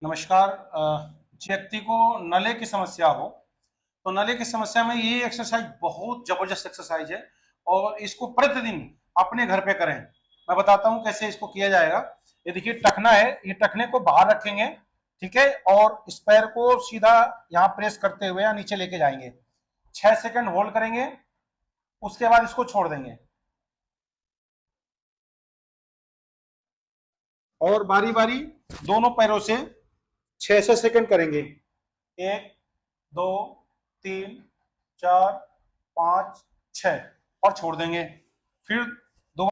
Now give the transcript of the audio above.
नमस्कार। व्यक्ति को नले की समस्या हो तो नले की समस्या में ये एक्सरसाइज बहुत जबरदस्त एक्सरसाइज है और इसको प्रतिदिन अपने घर पे करें। मैं बताता हूँ कैसे इसको किया जाएगा। ये देखिए टखना है, ये टखने को बाहर रखेंगे, ठीक है, और इस पैर को सीधा यहाँ प्रेस करते हुए नीचे लेके जाएंगे। 6 सेकंड होल्ड करेंगे, उसके बाद इसको छोड़ देंगे और बारी बारी दोनों पैरों से 6 सेकंड करेंगे। 1, 2, 3, 4, 5, 6 और छोड़ देंगे। फिर